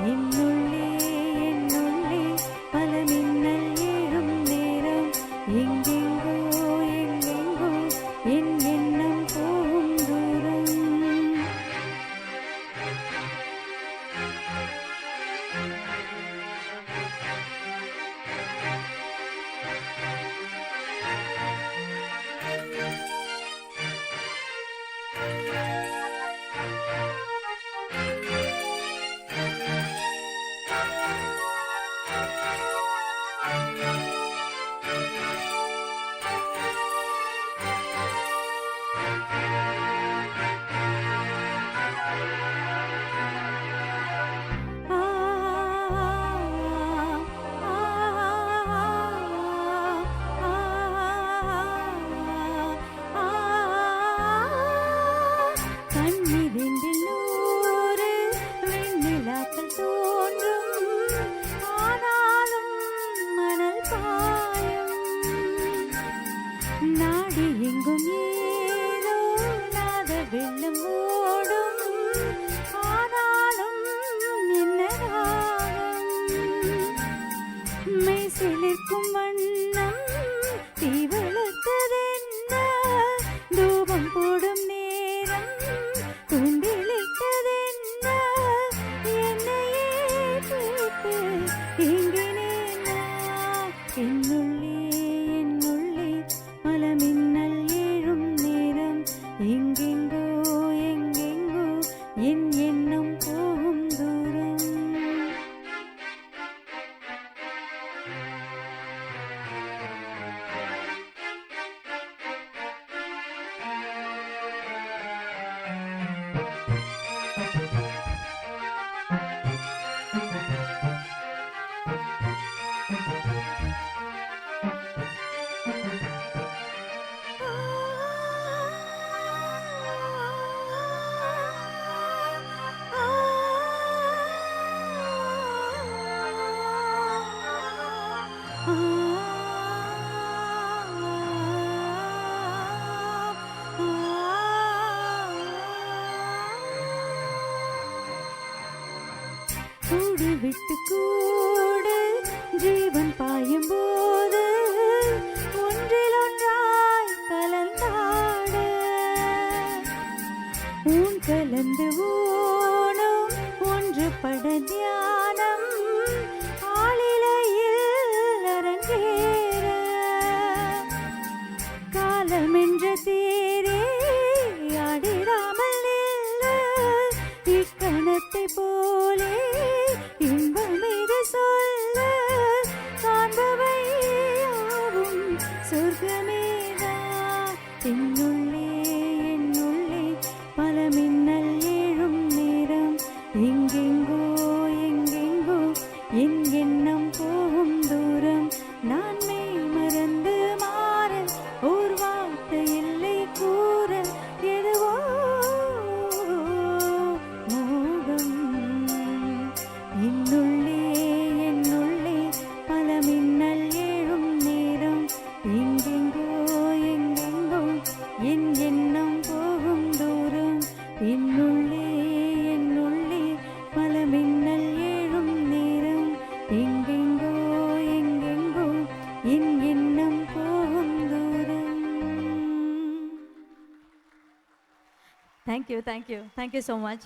என்னுள்ளே என்னுள்ளே பல மின்னல் ஏழும் நேரம் எங்கெங்கோ எங்கெங்கோ என் எண்ணம் போகும் தூரம். கண்ணிரண்டில் நூறு வெண்ணிலாக்கள் தோன்றும், ஆனாலும் மணல் பாயும். நாடி எங்கும் ஏதோ நாத வெள்ளம் ஓடும், ஆனாலும் என்ன ராகம்? மெய் சிலிர்க்கும் வண்ணம் தீ வளர்த்ததென்ன? தூபம் போடும் நேரம் துண்டிலிட்டதென்ன? என்னையே கேட்டு ஏங்கினேன் நான். என்னுள்ளே என்னுள்ளே பல மின்னல் ஏழும் நேரம் எங்கெங்கோ எங்கெங்கோ என் எண்ணம் போகும் தூரம். கூடு விட்டு கூடு ஜீவன் பாயும் போது ஒன்றில் ஒன்றாய் கலந்தாட, ஊன் கலந்து ஊனும் ஒன்றுபட தியானம் ஆளிலையில் அரங்கேற. காலம் என்ற தேரே ஆடிடாமல் நில்ல, இக்கணத்தை போலே இன்பம் இது சொல்ல. காண்பவை யாவும் சொர்க்கமேதான். என்னுள்ளே என்னுள்ளே பல மின்னல் ஏழும் நேரம் எங்கெங்கோ எங்கெங்கோ என் எண்ணம் போகும் தூரம். நான் மெய் மறந்து மாற ஓர் வார்த்தை இல்லை கூற, எதுவோ மோகம். என்னுள்ளே என்னுள்ளே பல மின்னல் ஏழும் நேரம் எங்கெங்கோ எங்கெங்கோ என் எண்ணம் போகும் தூரம். என்னுள்ளே என்னுள்ளே பல மின்னல் ஏழும் நேரம் எங்கெங்கோ எங்கெங்கோ என் எண்ணம் போகும் தூரம். Thank you so much.